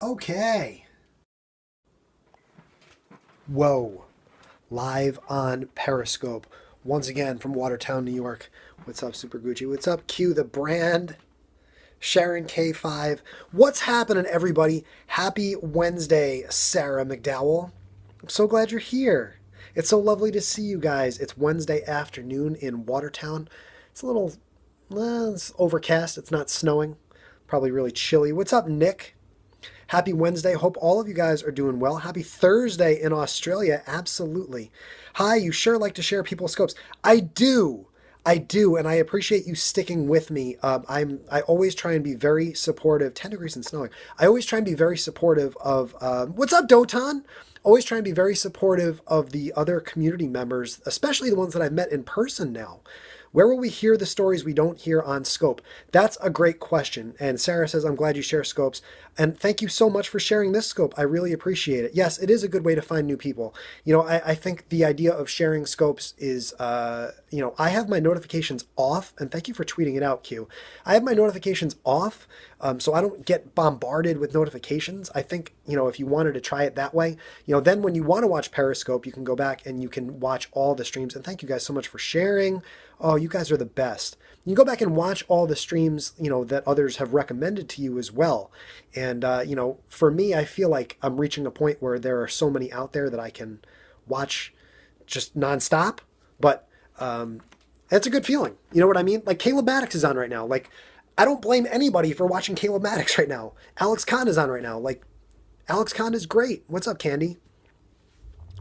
Okay. Whoa. Live on Periscope. Once again from Watertown, New York. What's up, Super Gucci? What's up, Q the brand? Sharon K5. What's happening, everybody? Happy Wednesday, Sarah McDowell. I'm so glad you're here. It's so lovely to see you guys. It's Wednesday afternoon in Watertown. It's a little, it's overcast. It's not snowing. Probably really chilly. What's up, Nick? Happy Wednesday. Hope all of you guys are doing well. Happy Thursday in Australia. Absolutely. Hi, you sure like to share people's scopes. I do. I do, and I appreciate you sticking with me. I always try and be very supportive. 10 degrees and snowing. I always try and be very supportive of. What's up, Doton? Always try and be very supportive of the other community members, especially the ones that I've met in person now. Where will we hear the stories we don't hear on Scope? That's a great question. And Sarah says, I'm glad you share Scopes. And thank you so much for sharing this Scope. I really appreciate it. Yes, it is a good way to find new people. I think the idea of sharing Scopes is, I have my notifications off. And thank you for tweeting it out, Q. I have my notifications off so I don't get bombarded with notifications. I think, if you wanted to try it that way, then when you want to watch Periscope, you can go back and you can watch all the streams. And thank you guys so much for sharing. Oh, you guys are the best. You go back and watch all the streams, that others have recommended to you as well. And, for me, I feel like I'm reaching a point where there are so many out there that I can watch just nonstop. But it's a good feeling. You know what I mean? Like Caleb Maddox is on right now. Like, I don't blame anybody for watching Caleb Maddox right now. Alex Khan is on right now. Like, Alex Khan is great. What's up, Candy?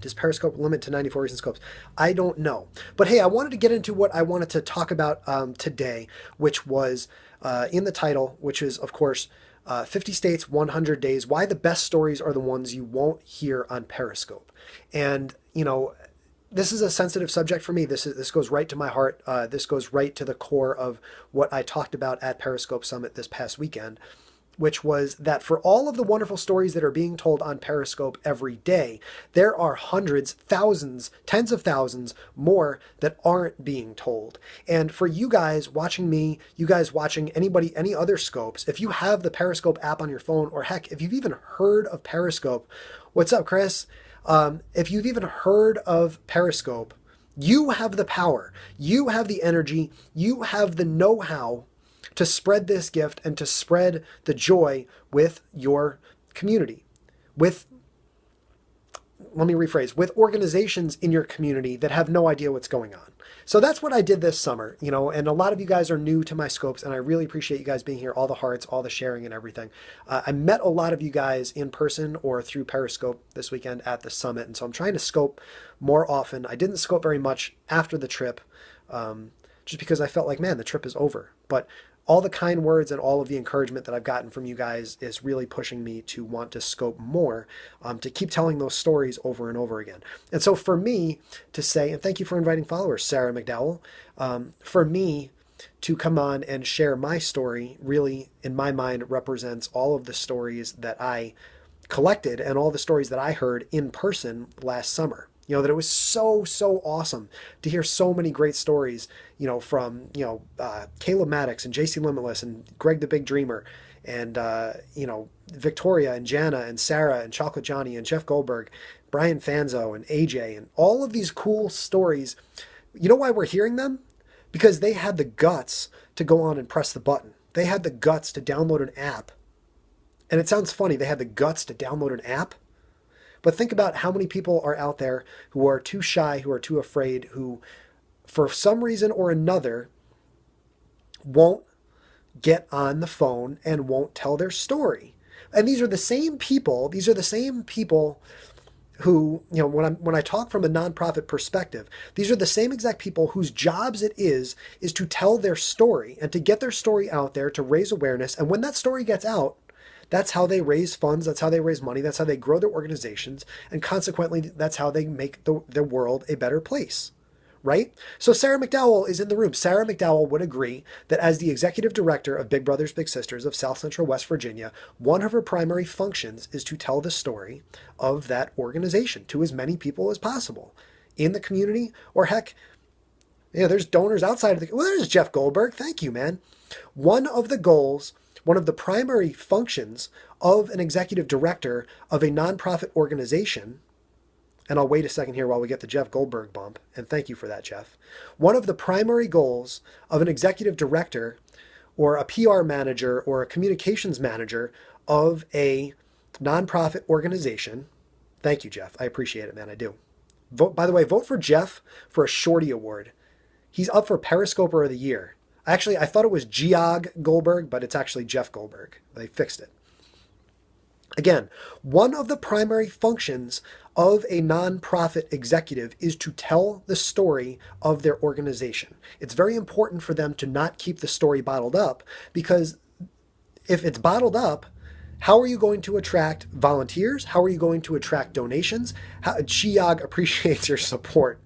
Does Periscope limit to 94 recent scopes? I don't know. But hey, I wanted to get into what I wanted to talk about today, which was in the title, which is, of course, 50 States, 100 Days, Why the Best Stories Are the Ones You Won't Hear on Periscope. And, this is a sensitive subject for me. This goes right to my heart. This goes right to the core of what I talked about at Periscope Summit this past weekend, which was that for all of the wonderful stories that are being told on Periscope every day, there are hundreds, thousands, tens of thousands more that aren't being told. And for you guys watching me, you guys watching anybody, any other scopes, if you have the Periscope app on your phone, or heck, if you've even heard of Periscope, what's up, Chris? If you've even heard of Periscope, you have the power, you have the energy, you have the know-how to spread this gift and to spread the joy with your community, with organizations in your community that have no idea what's going on. So that's what I did this summer, and a lot of you guys are new to my scopes, and I really appreciate you guys being here, all the hearts, all the sharing and everything. I met a lot of you guys in person or through Periscope this weekend at the summit, and so I'm trying to scope more often. I didn't scope very much after the trip, just because I felt like, man, the trip is over. But all the kind words and all of the encouragement that I've gotten from you guys is really pushing me to want to scope more, to keep telling those stories over and over again. And so for me to say, and thank you for inviting followers, Sarah McDowell, for me to come on and share my story really, in my mind, represents all of the stories that I collected and all the stories that I heard in person last summer. That it was so awesome to hear so many great stories, from, Caleb Maddox and JC Limitless and Greg the Big Dreamer and, Victoria and Jana and Sarah and Chocolate Johnny and Jeff Goldberg, Brian Fanzo and AJ and all of these cool stories. You know why we're hearing them? Because they had the guts to go on and press the button. They had the guts to download an app. And it sounds funny, they had the guts to download an app. But think about how many people are out there who are too shy, who are too afraid, who, for some reason or another, won't get on the phone and won't tell their story. And these are the same people who, when I talk from a nonprofit perspective, these are the same exact people whose jobs it is to tell their story and to get their story out there, to raise awareness. And when that story gets out, that's how they raise funds. That's how they raise money. That's how they grow their organizations. And consequently, that's how they make the world a better place, right? So Sarah McDowell is in the room. Sarah McDowell would agree that as the executive director of Big Brothers Big Sisters of South Central West Virginia, one of her primary functions is to tell the story of that organization to as many people as possible in the community, or heck, there's donors outside of there's Jeff Goldberg. Thank you, man. One of the goals one of the primary functions of an executive director of a nonprofit organization, and I'll wait a second here while we get the Jeff Goldberg bump, and thank you for that, Jeff. One of the primary goals of an executive director or a PR manager or a communications manager of a nonprofit organization, thank you, Jeff. I appreciate it, man. I do. Vote, by the way, vote for Jeff for a Shorty Award. He's up for Periscoper of the Year. Actually, I thought it was Geog Goldberg, but it's actually Jeff Goldberg. They fixed it. Again, one of the primary functions of a nonprofit executive is to tell the story of their organization. It's very important for them to not keep the story bottled up, because if it's bottled up, how are you going to attract volunteers? How are you going to attract donations? Geog appreciates your support.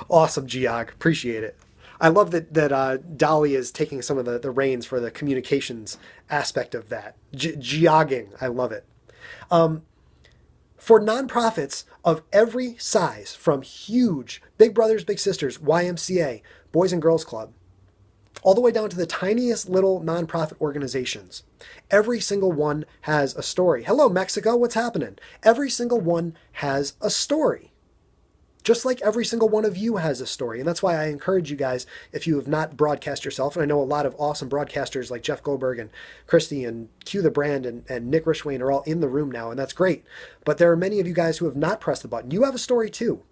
Awesome, Geog. Appreciate it. I love that Dolly is taking some of the reins for the communications aspect of that. Geogging. I love it. For nonprofits of every size, from huge Big Brothers, Big Sisters, YMCA, Boys and Girls Club, all the way down to the tiniest little nonprofit organizations, every single one has a story. Hello, Mexico. What's happening? Every single one has a story. Just like every single one of you has a story. And that's why I encourage you guys, if you have not broadcast yourself, and I know a lot of awesome broadcasters like Jeff Goldberg and Christy and Q the Brand and Nick Rishwain are all in the room now, and that's great. But there are many of you guys who have not pressed the button. You have a story too.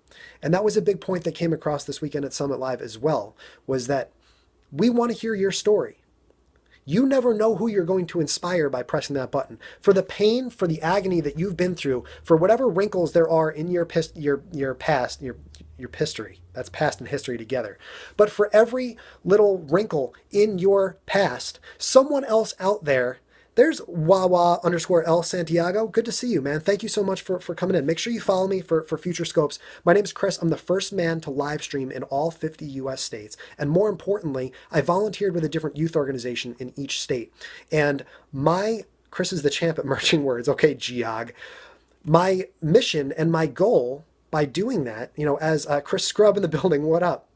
And that was a big point that came across this weekend at Summit Live as well, was that we want to hear your story. You never know who you're going to inspire by pressing that button. For the pain, for the agony that you've been through, for whatever wrinkles there are in your past, your history. That's past and history together. But for every little wrinkle in your past, someone else out there. There's Wawa_L Santiago. Good to see you, man. Thank you so much for coming in. Make sure you follow me for future scopes. My name's Chris. I'm the first man to live stream in all 50 U.S. states. And more importantly, I volunteered with a different youth organization in each state. And Chris is the champ at merging words. Okay, Geog. My mission and my goal by doing that, as ChrisStrub in the building, what up?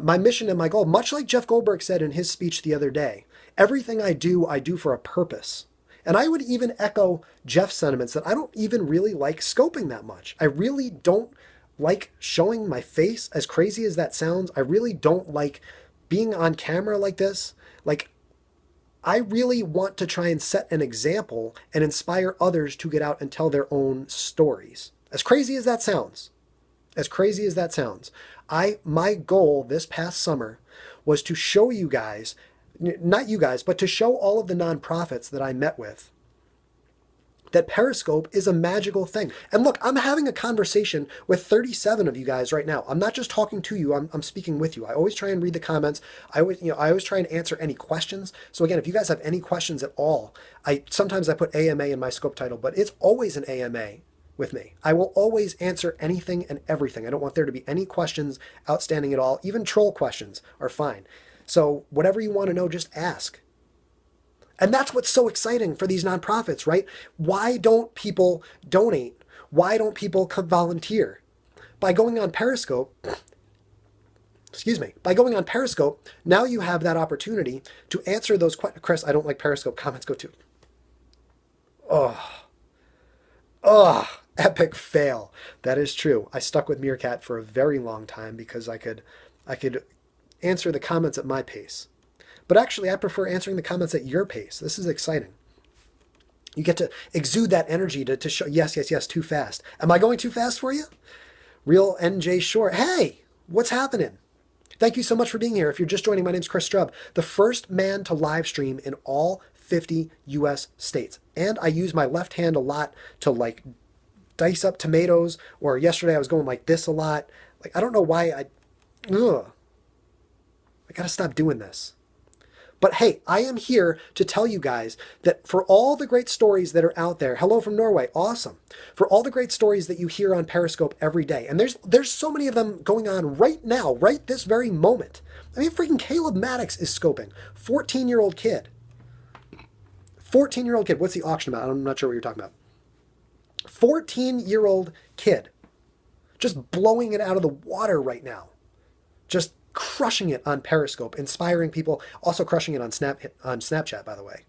My mission and my goal, much like Jeff Goldberg said in his speech the other day, everything I do for a purpose. And I would even echo Jeff's sentiments that I don't even really like scoping that much. I really don't like showing my face, as crazy as that sounds. I really don't like being on camera like this. Like, I really want to try and set an example and inspire others to get out and tell their own stories. As crazy as that sounds, my goal this past summer was to show you guys, not you guys, but to show all of the nonprofits that I met with that Periscope is a magical thing. And look, I'm having a conversation with 37 of you guys right now. I'm not just talking to you, I'm speaking with you. I always try and read the comments. I always try and answer any questions. So again, if you guys have any questions at all, sometimes I put AMA in my scope title, but it's always an AMA with me. I will always answer anything and everything. I don't want there to be any questions outstanding at all. Even troll questions are fine. So whatever you want to know, just ask. And that's what's so exciting for these nonprofits, right? Why don't people donate? Why don't people come volunteer? By going on Periscope, now you have that opportunity to answer those questions. Chris, I don't like Periscope comments. Go to. Epic fail. That is true. I stuck with Meerkat for a very long time because I could answer the comments at my pace. But actually, I prefer answering the comments at your pace. This is exciting. You get to exude that energy to show, yes, too fast. Am I going too fast for you? Real NJ Short. Hey, what's happening? Thank you so much for being here. If you're just joining, my name's ChrisStrub, the first man to live stream in all 50 U.S. states. And I use my left hand a lot to dice up tomatoes, or yesterday I was going like this a lot. I don't know why I gotta stop doing this. But hey, I am here to tell you guys that for all the great stories that are out there, hello from Norway, awesome. For all the great stories that you hear on Periscope every day, and there's so many of them going on right now, right this very moment. I mean, freaking Caleb Maddox is scoping. 14-year-old kid. 14-year-old kid. What's the auction about? I'm not sure what you're talking about. 14-year-old kid. Just blowing it out of the water right now. Just crushing it on Periscope, inspiring people, also crushing it on Snapchat, by the way.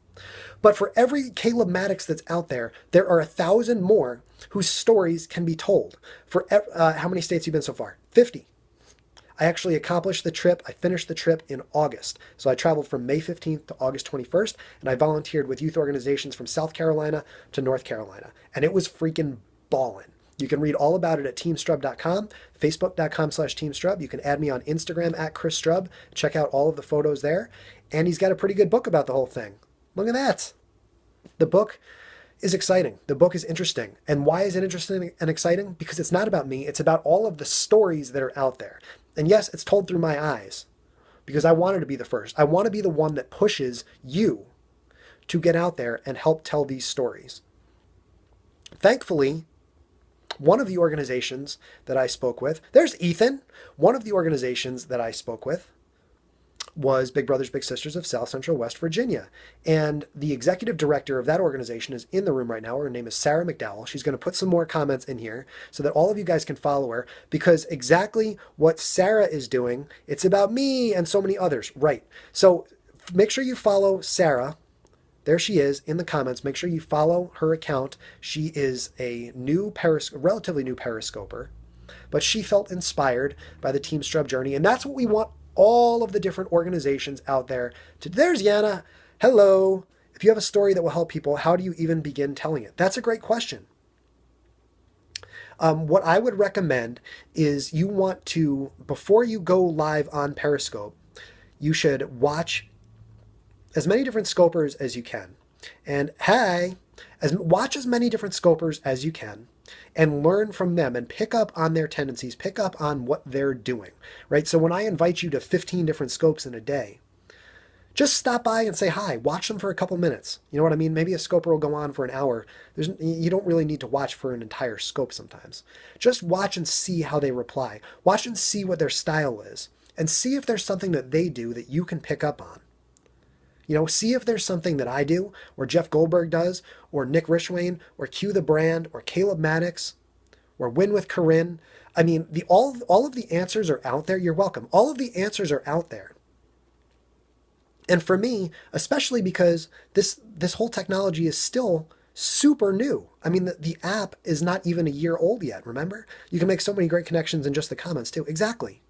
But for every Caleb Maddox that's out there, there are 1,000 more whose stories can be told. For how many states have you been so far? 50. I actually accomplished the trip. I finished the trip in August. So I traveled from May 15th to August 21st, and I volunteered with youth organizations from South Carolina to North Carolina. And it was freaking ballin'. You can read all about it at teamstrub.com, facebook.com/teamstrub. You can add me on Instagram at ChrisStrub. Check out all of the photos there. And he's got a pretty good book about the whole thing. Look at that. The book is exciting. The book is interesting. And why is it interesting and exciting? Because it's not about me. It's about all of the stories that are out there. And yes, it's told through my eyes because I wanted to be the first. I want to be the one that pushes you to get out there and help tell these stories. Thankfully, one of the organizations that I spoke with, there's Ethan. One of the organizations that I spoke with was Big Brothers Big Sisters of South Central West Virginia. And the executive director of that organization is in the room right now. Her name is Sarah McDowell. She's going to put some more comments in here so that all of you guys can follow her, because exactly what Sarah is doing, it's about me and so many others. Right. So make sure you follow Sarah. There she is in the comments. Make sure you follow her account. She is a relatively new Periscoper, but she felt inspired by the Team Strub journey. And that's what we want all of the different organizations out there to. There's Yana. Hello. If you have a story that will help people, how do you even begin telling it? That's a great question. What I would recommend is you want to, before you go live on Periscope, you should watch as many different scopers as you can. And watch as many different scopers as you can and learn from them and pick up on their tendencies, pick up on what they're doing, right? So when I invite you to 15 different scopes in a day, just stop by and say hi, watch them for a couple minutes. You know what I mean? Maybe a scoper will go on for an hour. You don't really need to watch for an entire scope sometimes. Just watch and see how they reply. Watch and see what their style is and see if there's something that they do that you can pick up on. You know, see if there's something that I do, or Jeff Goldberg does, or Nick Rishwain, or Q the Brand, or Caleb Maddox, or Win with Corinne. I mean, all of the answers are out there. You're welcome. All of the answers are out there. And for me, especially because this whole technology is still super new. I mean, the app is not even a year old yet, remember? You can make so many great connections in just the comments too. Exactly.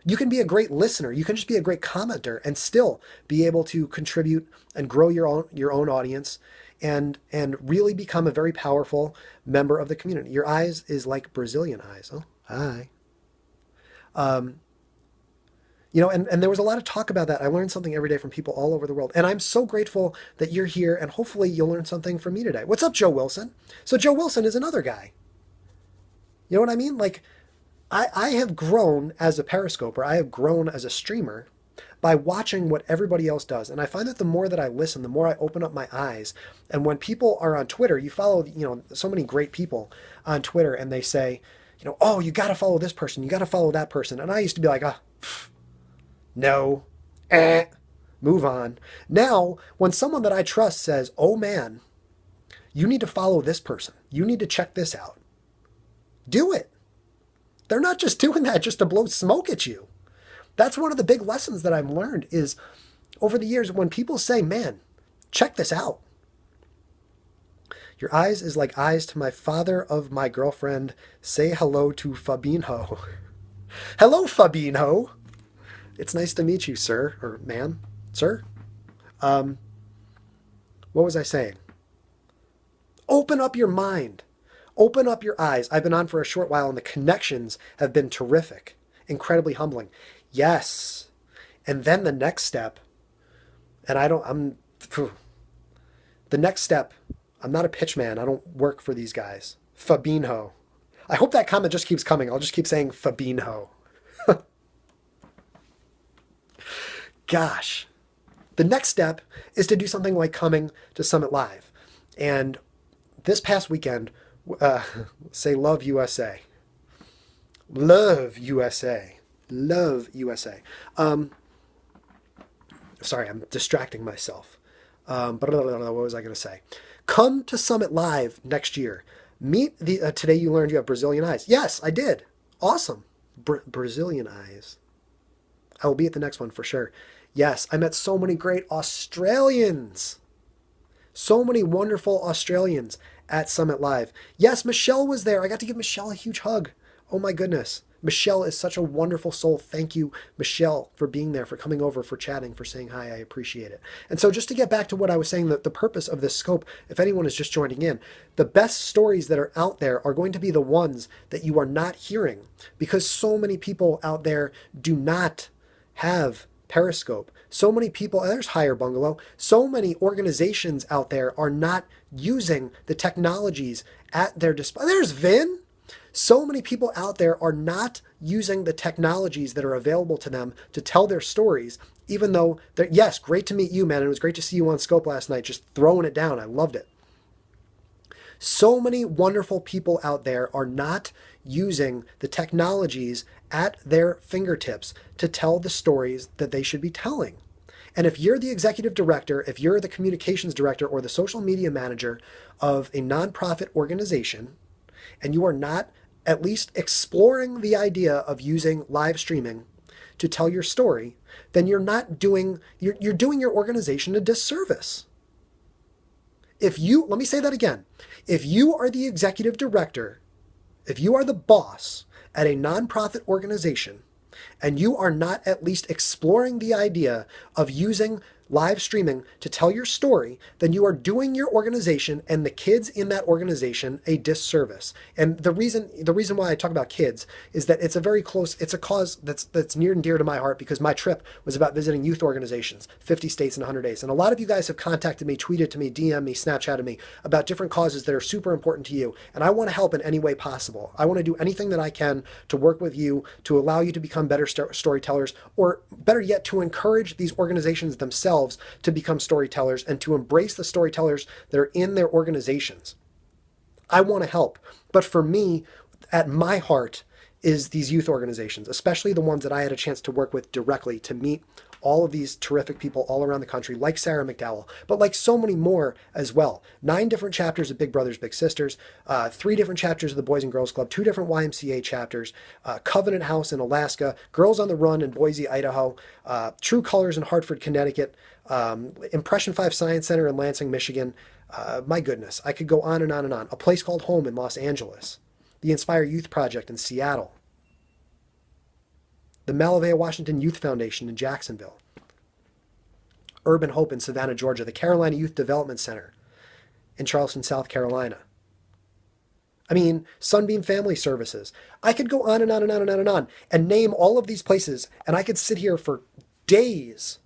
You can be a great listener. You can just be a great commenter and still be able to contribute and grow your own audience and really become a very powerful member of the community. Your eyes is like Brazilian eyes. Oh, hi. You know, and there was a lot of talk about that. I learned something every day from people all over the world. And I'm so grateful that you're here, and hopefully you'll learn something from me today. What's up, Joe Wilson? So Joe Wilson is another guy. You know what I mean? Like, I have grown as a Periscoper. I have grown as a streamer by watching what everybody else does. And I find that the more that I listen, the more I open up my eyes. And when people are on Twitter, you follow, you know, so many great people on Twitter, and they say, you know, oh, you got to follow this person. You got to follow that person. And I used to be like, no, move on. Now, when someone that I trust says, oh man, you need to follow this person. You need to check this out. Do it. They're not just doing that just to blow smoke at you. That's one of the big lessons that I've learned is over the years when people say, man, check this out. Your eyes is like eyes to my father of my girlfriend. Say hello to Fabinho. Hello, Fabinho. It's nice to meet you, sir, or ma'am, sir. What was I saying? Open up your mind. Open up your eyes. I've been on for a short while, and the connections have been terrific, incredibly humbling. Yes. And then the next step, and the next step, I'm not a pitch man. I don't work for these guys. Fabinho. I hope that comment just keeps coming. I'll just keep saying Fabinho. Gosh. The next step is to do something like coming to Summit Live. And this past weekend, say love USA. Love USA. Love USA. Sorry, I'm distracting myself. What was I going to say? Come to Summit Live next year. Meet the, today you learned you have Brazilian eyes. Yes, I did. Awesome. Brazilian eyes. I will be at the next one for sure. Yes, I met so many great Australians. So many wonderful Australians at Summit Live. Yes, Michelle was there. I got to give Michelle a huge hug. Oh my goodness. Michelle is such a wonderful soul. Thank you, Michelle, for being there, for coming over, for chatting, for saying hi. I appreciate it. And so just to get back to what I was saying, that the purpose of this scope, if anyone is just joining in, the best stories that are out there are going to be the ones that you are not hearing, because so many people out there do not have Periscope. So many people, there's Higher Bungalow, so many organizations out there are not using the technologies at their disposal. There's Vin. So many people out there are not using the technologies that are available to them to tell their stories, even though they're, yes, great to meet you, man. It was great to see you on Scope last night, just throwing it down. I loved it. So many wonderful people out there are not using the technologies at their fingertips to tell the stories that they should be telling. And if you're the executive director, if you're the communications director or the social media manager of a nonprofit organization, and you are not at least exploring the idea of using live streaming to tell your story, then you're doing your organization a disservice. Let me say that again. If you are the executive director, if you are the boss at a nonprofit organization, and you are not at least exploring the idea of using live streaming to tell your story, then you are doing your organization and the kids in that organization a disservice. And the reason why I talk about kids is that it's a cause that's near and dear to my heart, because my trip was about visiting youth organizations, 50 states in 100 days. And a lot of you guys have contacted me, tweeted to me, DM me, Snapchatted me about different causes that are super important to you. And I want to help in any way possible. I want to do anything that I can to work with you, to allow you to become better storytellers, or better yet, to encourage these organizations themselves to become storytellers and to embrace the storytellers that are in their organizations. I want to help. But for me, at my heart, is these youth organizations, especially the ones that I had a chance to work with directly, to meet all of these terrific people all around the country, like Sarah McDowell, but like so many more as well. 9 different chapters of Big Brothers Big Sisters, 3 different chapters of the Boys and Girls Club, 2 different YMCA chapters, Covenant House in Alaska, Girls on the Run in Boise, Idaho, True Colors in Hartford, Connecticut, Impression 5 Science Center in Lansing, Michigan. My goodness, I could go on and on and on. A Place Called Home in Los Angeles, the Inspire Youth Project in Seattle, the Malavea Washington Youth Foundation in Jacksonville, Urban Hope in Savannah, Georgia, the Carolina Youth Development Center in Charleston, South Carolina. I mean, Sunbeam Family Services. I could go on and on and on and on and on and name all of these places, and I could sit here for days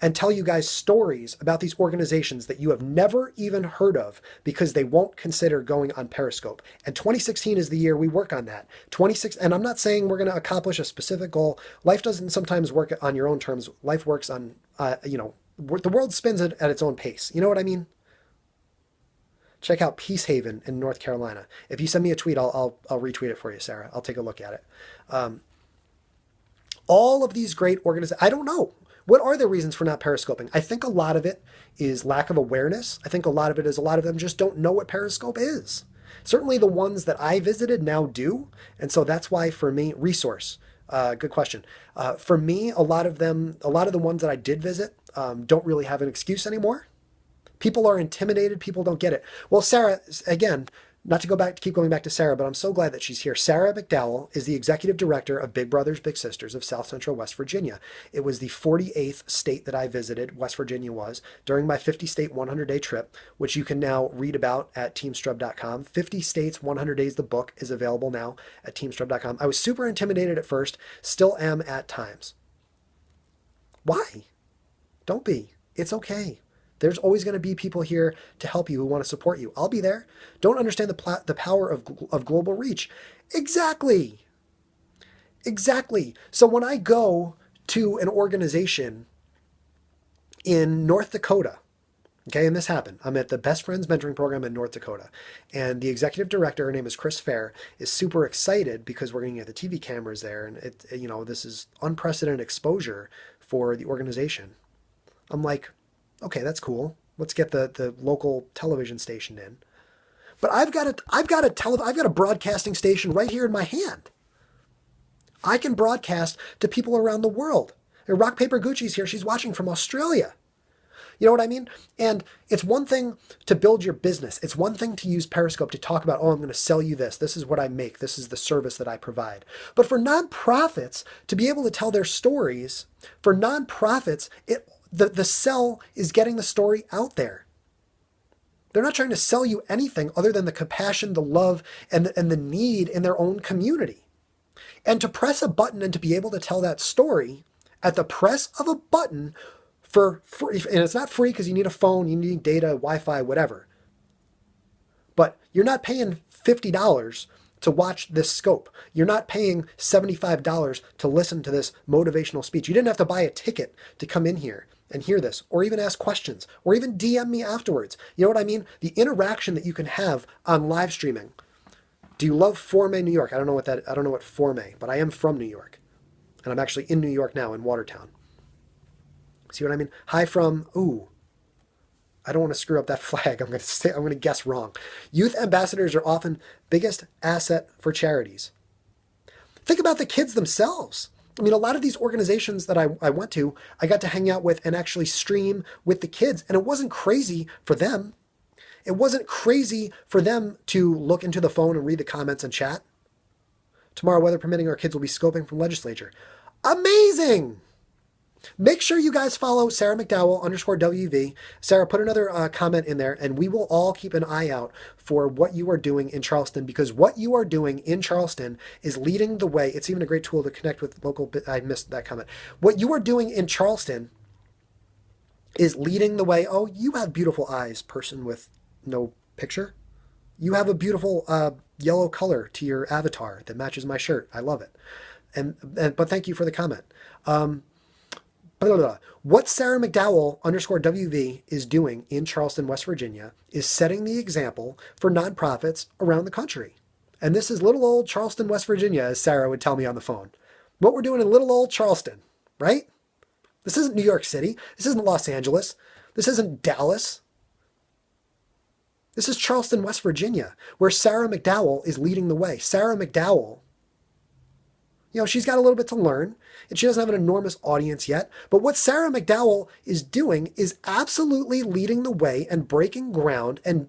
and tell you guys stories about these organizations that you have never even heard of, because they won't consider going on Periscope. And 2016 is the year we work on that. And I'm not saying we're going to accomplish a specific goal. Life doesn't sometimes work on your own terms. Life works on, the world spins at its own pace. You know what I mean? Check out Peace Haven in North Carolina. If you send me a tweet, I'll retweet it for you, Sarah. I'll take a look at it. All of these great organizations, I don't know. What are the reasons for not periscoping? I think a lot of it is lack of awareness. I think a lot of it is a lot of them just don't know what Periscope is. Certainly the ones that I visited now do. And so that's why for me, resource, good question. For me, a lot of the ones that I did visit don't really have an excuse anymore. People are intimidated. People don't get it. Well, Sarah, again, not to keep going back to Sarah, but I'm so glad that she's here. Sarah McDowell is the executive director of Big Brothers Big Sisters of South Central West Virginia. It was the 48th state that I visited, West Virginia was, during my 50-state 100-day trip, which you can now read about at teamstrub.com. 50 States, 100 Days, the book is available now at teamstrub.com. I was super intimidated at first, still am at times. Why? Don't be. It's okay. There's always going to be people here to help you who want to support you. I'll be there. Don't understand the power of global reach. Exactly. So when I go to an organization in North Dakota, okay, and this happened. I'm at the Best Friends Mentoring Program in North Dakota. And the executive director, her name is Chris Fair, is super excited because we're going to get the TV cameras there. And this is unprecedented exposure for the organization. I'm like, okay, that's cool. Let's get the local television station in. But I've got a broadcasting station right here in my hand. I can broadcast to people around the world. Rock Paper Gucci's here. She's watching from Australia. You know what I mean? And it's one thing to build your business. It's one thing to use Periscope to talk about, oh, I'm going to sell you this. This is what I make. This is the service that I provide. But for nonprofits to be able to tell their stories, for nonprofits, the sell is getting the story out there. They're not trying to sell you anything other than the compassion, the love, and the need in their own community. And to press a button and to be able to tell that story at the press of a button for free, and it's not free because you need a phone, you need data, Wi-Fi, whatever. But you're not paying $50 to watch this scope. You're not paying $75 to listen to this motivational speech. You didn't have to buy a ticket to come in here and hear this, or even ask questions, or even DM me afterwards. You know what I mean? The interaction that you can have on live streaming. Do you love Forme, New York? I don't know what Forme, but I am from New York. And I'm actually in New York now, in Watertown. See what I mean? Hi from, I don't want to screw up that flag. I'm going to guess wrong. Youth ambassadors are often biggest asset for charities. Think about the kids themselves. I mean, a lot of these organizations that I went to, I got to hang out with and actually stream with the kids. And it wasn't crazy for them. It wasn't crazy for them to look into the phone and read the comments and chat. Tomorrow, weather permitting, our kids will be scoping from legislature. Amazing! Make sure you guys follow Sarah McDowell _WV. Sarah, put another comment in there, and we will all keep an eye out for what you are doing in Charleston, because what you are doing in Charleston is leading the way. It's even a great tool to connect with local. I missed that comment. What you are doing in Charleston is leading the way. Oh, you have beautiful eyes, person with no picture. You have a beautiful yellow color to your avatar that matches my shirt. I love it. But thank you for the comment. What Sarah McDowell _WV is doing in Charleston, West Virginia is setting the example for nonprofits around the country. And this is little old Charleston, West Virginia, as Sarah would tell me on the phone. What we're doing in little old Charleston, right? This isn't New York City. This isn't Los Angeles. This isn't Dallas. This is Charleston, West Virginia, where Sarah McDowell is leading the way. Sarah McDowell, she's got a little bit to learn, and she doesn't have an enormous audience yet. But what Sarah McDowell is doing is absolutely leading the way and breaking ground and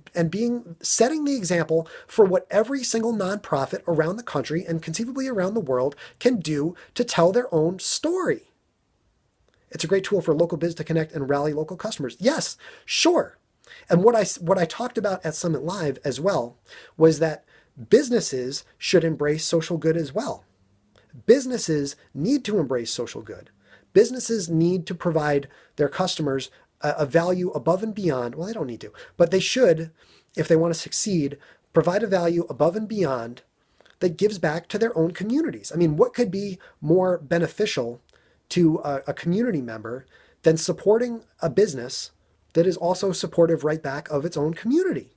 setting the example for what every single nonprofit around the country and conceivably around the world can do to tell their own story. It's a great tool for local biz to connect and rally local customers. Yes, sure. And what I talked about at Summit Live as well was that businesses should embrace social good as well. Businesses need to embrace social good. Businesses need to provide their customers a value above and beyond. Well, they don't need to, but they should, if they want to succeed, provide a value above and beyond that gives back to their own communities. I mean, what could be more beneficial to a community member than supporting a business that is also supportive right back of its own community?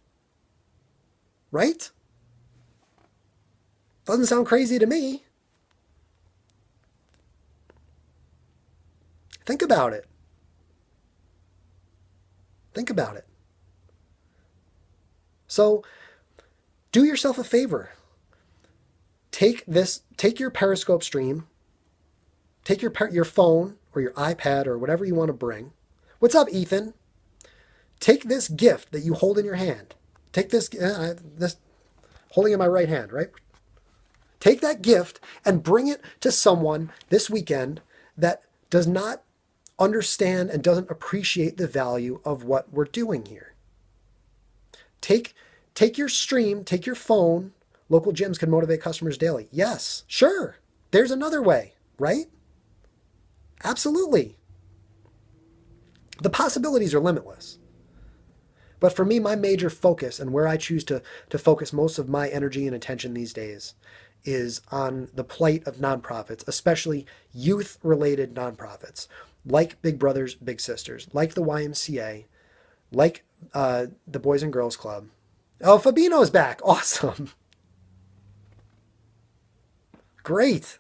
Right? Doesn't sound crazy to me. Think about it. Think about it. So do yourself a favor. Take your Periscope stream, take your phone or your iPad or whatever you want to bring. What's up, Ethan? Take this gift that you hold in your hand. Take this holding in my right hand, right? Take that gift and bring it to someone this weekend that does not understand and doesn't appreciate the value of what we're doing here. Take your stream, take your phone. Local gyms can motivate customers daily. Yes, sure. There's another way, right? Absolutely. The possibilities are limitless. But for me, my major focus and where I choose to focus most of my energy and attention these days is on the plight of nonprofits, especially youth-related nonprofits, like Big Brothers Big Sisters, like the YMCA, like the Boys and Girls Club. Oh, Fabino's back. Awesome. Great.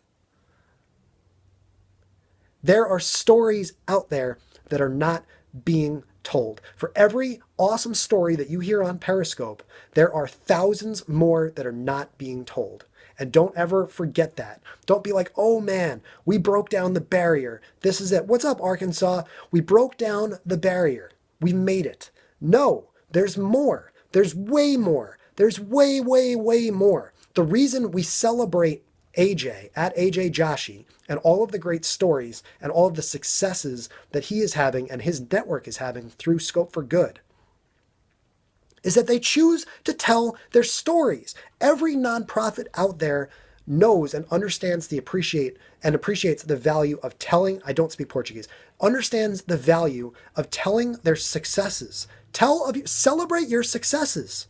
There are stories out there that are not being told. For every awesome story that you hear on Periscope, there are thousands more that are not being told. And don't ever forget that. Don't be like, oh man, we broke down the barrier. This is it. What's up, Arkansas? We broke down the barrier. We made it. No, there's more. There's way more. There's way, way, way more. The reason we celebrate AJ at AJ Joshi and all of the great stories and all of the successes that he is having and his network is having through Scope for Good is that they choose to tell their stories. Every nonprofit out there knows and understands appreciates the value of telling, I don't speak Portuguese, understands the value of telling their successes. Celebrate your successes.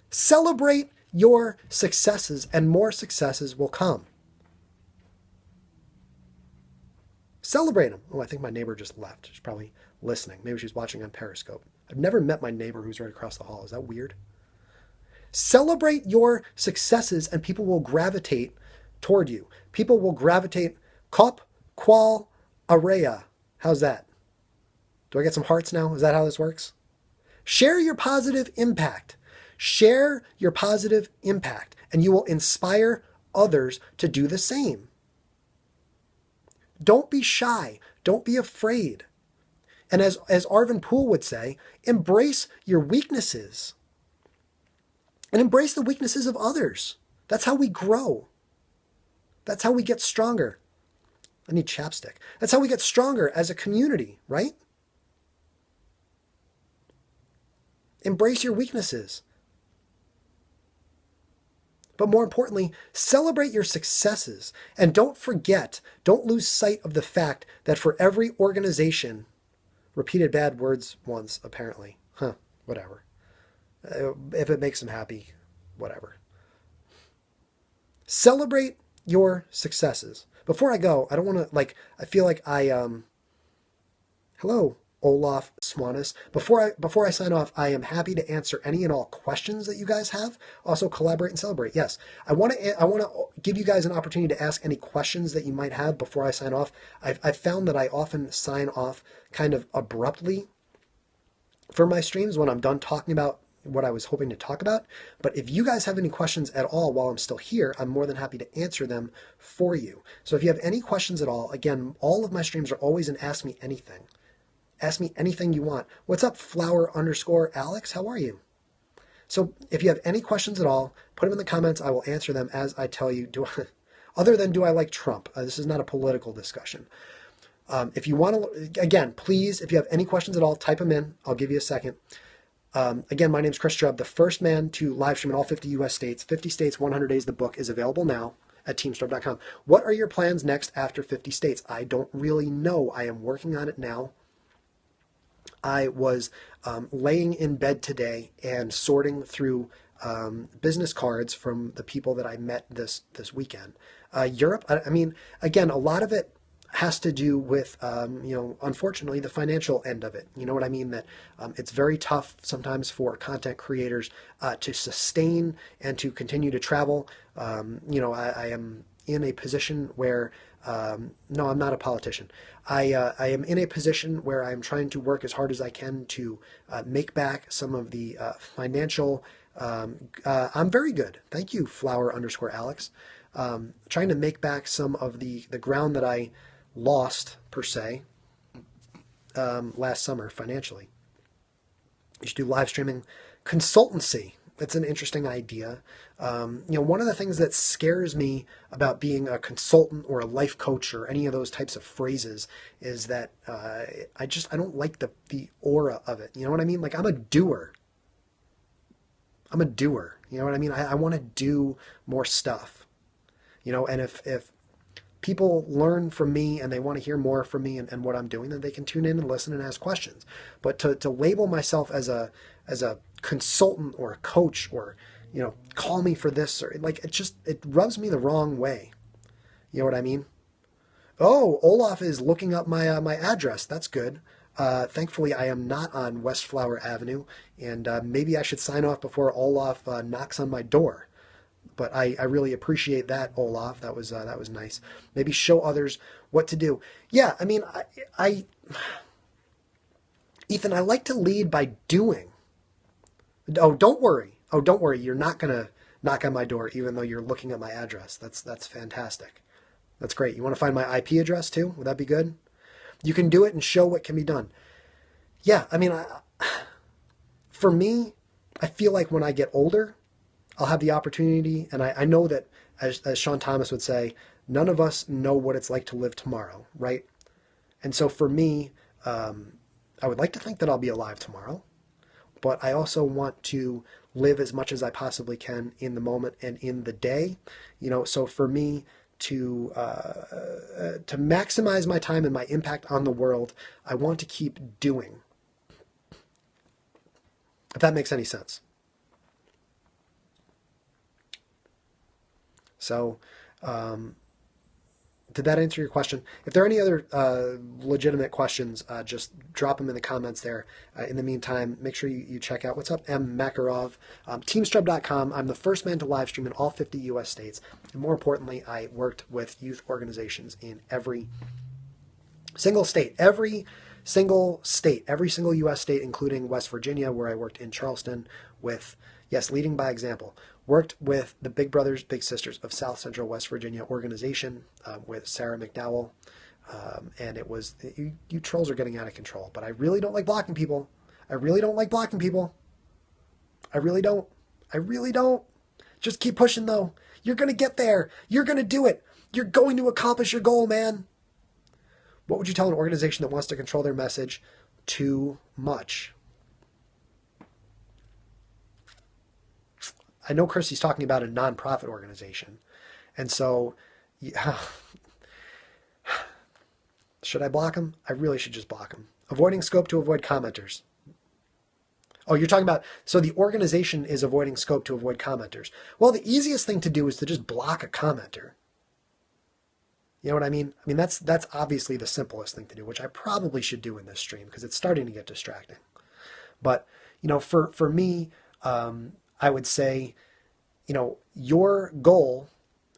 Celebrate your successes and more successes will come. Celebrate them. Oh, I think my neighbor just left. She's probably listening. Maybe she's watching on Periscope. I've never met my neighbor who's right across the hall. Is that weird? Celebrate your successes and people will gravitate toward you. People will gravitate. Cop, qual, area. How's that? Do I get some hearts now? Is that how this works? Share your positive impact. Share your positive impact and you will inspire others to do the same. Don't be shy. Don't be afraid. And as Arvin Poole would say, embrace your weaknesses. And embrace the weaknesses of others. That's how we grow. That's how we get stronger. I need chapstick. That's how we get stronger as a community, right? Embrace your weaknesses. But more importantly, celebrate your successes. And don't lose sight of the fact that for every organization, repeated bad words once, apparently. Whatever. If it makes them happy, whatever. Celebrate your successes. Before I go, I don't want to, I feel like hello, Olaf Swanis. Before I sign off, I am happy to answer any and all questions that you guys have. Also, collaborate and celebrate. Yes, I want to give you guys an opportunity to ask any questions that you might have before I sign off. I've found that I often sign off kind of abruptly for my streams when I'm done talking about what I was hoping to talk about. But if you guys have any questions at all while I'm still here, I'm more than happy to answer them for you. So if you have any questions at all, again, all of my streams are always an Ask Me Anything. Ask me anything you want. What's up, flower_Alex? How are you? So if you have any questions at all, put them in the comments. I will answer them as I tell you. Other than do I like Trump? This is not a political discussion. If you want to, again, please, if you have any questions at all, type them in. I'll give you a second. Again, my name is ChrisStrub, the first man to live stream in all 50 U.S. states. 50 states, 100 days. The book is available now at teamstrub.com. What are your plans next after 50 states? I don't really know. I am working on it now. I was laying in bed today and sorting through business cards from the people that I met this weekend. Europe, I mean, again, a lot of it has to do with, unfortunately, the financial end of it. You know what I mean? That it's very tough sometimes for content creators to sustain and to continue to travel. I am in a position where, no, I'm not a politician. I am in a position where I'm trying to work as hard as I can to make back some of the financial. I'm very good. Thank you, flower_Alex. Trying to make back some of the ground that I lost, per se, last summer financially. You should do live streaming consultancy. That's an interesting idea. One of the things that scares me about being a consultant or a life coach or any of those types of phrases is that I don't like the aura of it. You know what I mean? Like, I'm a doer. You know what I mean? I want to do more stuff. And if people learn from me and they want to hear more from me and what I'm doing, then they can tune in and listen and ask questions. But to label myself as a consultant or a coach or, call me for this or it rubs me the wrong way. You know what I mean? Oh, Olaf is looking up my my address. That's good. Thankfully, I am not on West Flower Avenue, and maybe I should sign off before Olaf knocks on my door. But I really appreciate that, Olaf. That was nice. Maybe show others what to do. Yeah, I mean, Ethan, I like to lead by doing. Oh, don't worry. Oh, don't worry. You're not going to knock on my door even though you're looking at my address. That's fantastic. That's great. You want to find my IP address too? Would that be good? You can do it and show what can be done. Yeah, I mean, for me, I feel like when I get older, I'll have the opportunity, and I know that, as Sean Thomas would say, none of us know what it's like to live tomorrow, right? And so for me, I would like to think that I'll be alive tomorrow, but I also want to live as much as I possibly can in the moment and in the day. So for me to maximize my time and my impact on the world, I want to keep doing. If that makes any sense. So, did that answer your question? If there are any other legitimate questions, just drop them in the comments there. In the meantime, make sure you check out what's up, M. Makarov, teamstrub.com. I'm the first man to live stream in all 50 U.S. states. And more importantly, I worked with youth organizations in every single state, every single U.S. state, including West Virginia, where I worked in Charleston with, yes, leading by example. Worked with the Big Brothers, Big Sisters of South Central West Virginia organization with Sarah McDowell. And it was, you trolls are getting out of control, but I really don't like blocking people. I really don't like blocking people. I really don't. I really don't. Just keep pushing though. You're going to get there. You're going to do it. You're going to accomplish your goal, man. What would you tell an organization that wants to control their message too much? I know Christy's talking about a nonprofit organization. And so, yeah. Should I block them? I really should just block them. Avoiding scope to avoid commenters. Oh, you're talking about, so the organization is avoiding scope to avoid commenters. Well, the easiest thing to do is to just block a commenter. You know what I mean? I mean, that's obviously the simplest thing to do, which I probably should do in this stream because it's starting to get distracting. But, for me, I would say, your goal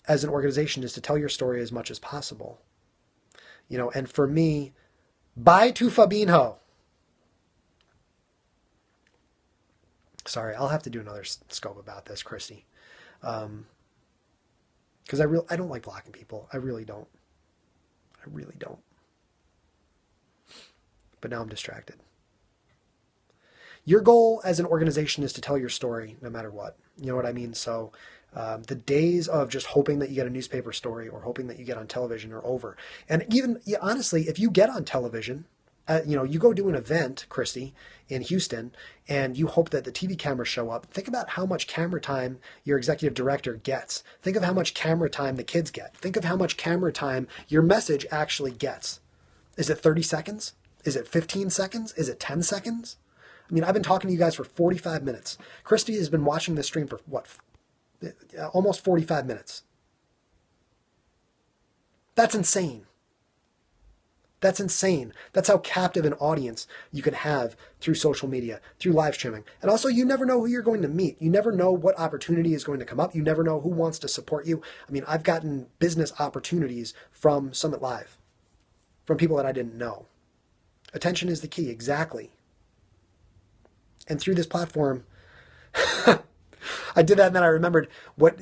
as an organization is to tell your story as much as possible. And for me, bye to Fabinho. Sorry, I'll have to do another scope about this, Christy. Because I don't like blocking people. I really don't. I really don't. But now I'm distracted. Your goal as an organization is to tell your story no matter what. You know what I mean? So the days of just hoping that you get a newspaper story or hoping that you get on television are over. And even, honestly, if you get on television, you go do an event, Christy, in Houston, and you hope that the TV cameras show up. Think about how much camera time your executive director gets. Think of how much camera time the kids get. Think of how much camera time your message actually gets. Is it 30 seconds? Is it 15 seconds? Is it 10 seconds? I mean, I've been talking to you guys for 45 minutes. Christy has been watching this stream for, almost 45 minutes. That's insane. That's insane. That's how captive an audience you can have through social media, through live streaming. And also, you never know who you're going to meet. You never know what opportunity is going to come up. You never know who wants to support you. I mean, I've gotten business opportunities from Summit Live, from people that I didn't know. Attention is the key, exactly. And through this platform, I did that, and then I remembered what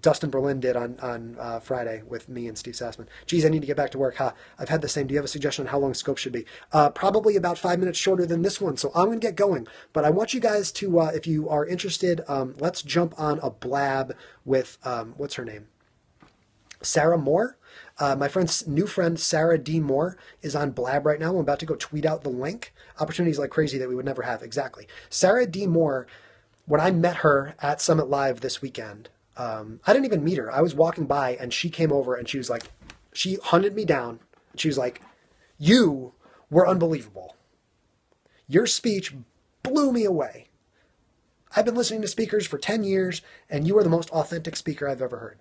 Dustin Berlin did on Friday with me and Steve Sassman. Geez, I need to get back to work. I've had the same. Do you have a suggestion on how long scope should be? Probably about 5 minutes shorter than this one, so I'm going to get going. But I want you guys to, if you are interested, let's jump on a blab with, what's her name? Sarah Moore. My new friend, Sarah D. Moore, is on Blab right now. I'm about to go tweet out the link. Opportunities like crazy that we would never have. Exactly. Sarah D. Moore, when I met her at Summit Live this weekend, I didn't even meet her. I was walking by and she came over and she was like, she hunted me down. She was like, you were unbelievable. Your speech blew me away. I've been listening to speakers for 10 years and you are the most authentic speaker I've ever heard.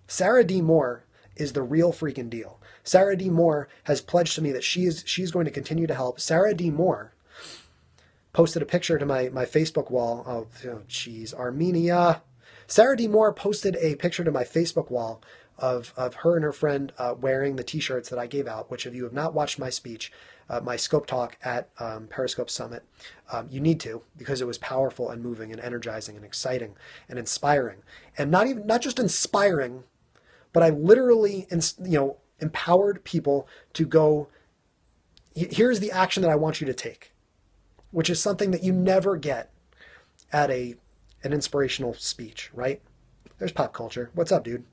Sarah D. Moore is the real freaking deal. Sarah D. Moore has pledged to me that she's going to continue to help. Sarah D. Moore posted a picture to my Facebook wall. Oh, geez, Armenia. Sarah D. Moore posted a picture to my Facebook wall of her and her friend wearing the t-shirts that I gave out, which if you have not watched my speech, my scope talk at Periscope Summit. You need to, because it was powerful and moving and energizing and exciting and inspiring, and not just inspiring, but I literally empowered people to go. Here's the action that I want you to take, which is something that you never get at an inspirational speech, right? There's pop culture. What's up, dude?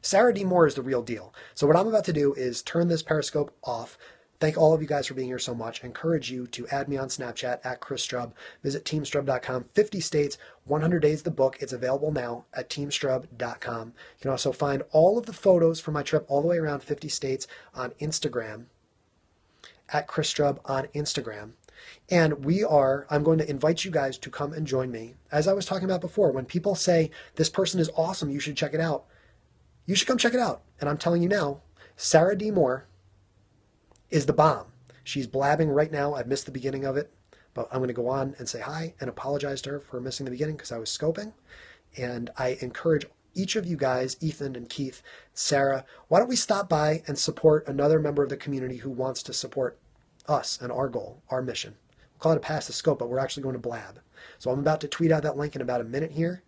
Sarah D. Moore is the real deal. So what I'm about to do is turn this Periscope off. Thank all of you guys for being here so much. I encourage you to add me on Snapchat at ChrisStrub. Visit teamstrub.com. 50 states, 100 days the book. It's available now at teamstrub.com. You can also find all of the photos from my trip all the way around 50 states on Instagram at ChrisStrub on Instagram. And I'm going to invite you guys to come and join me. As I was talking about before, when people say, this person is awesome, you should check it out, you should come check it out. And I'm telling you now, Sarah D. Moore is the bomb. She's blabbing right now. I've missed the beginning of it, but I'm going to go on and say hi and apologize to her for missing the beginning because I was scoping. And I encourage each of you guys, Ethan and Keith, Sarah, why don't we stop by and support another member of the community who wants to support us and our goal, our mission. We'll call it a pass the scope, but we're actually going to blab. So I'm about to tweet out that link in about a minute here.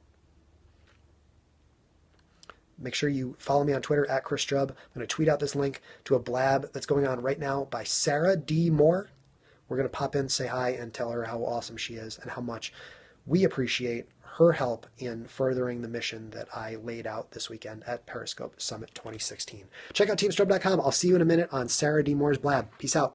Make sure you follow me on Twitter at ChrisStrub. I'm going to tweet out this link to a blab that's going on right now by Sarah D. Moore. We're going to pop in, say hi, and tell her how awesome she is and how much we appreciate her help in furthering the mission that I laid out this weekend at Periscope Summit 2016. Check out teamstrub.com. I'll see you in a minute on Sarah D. Moore's blab. Peace out.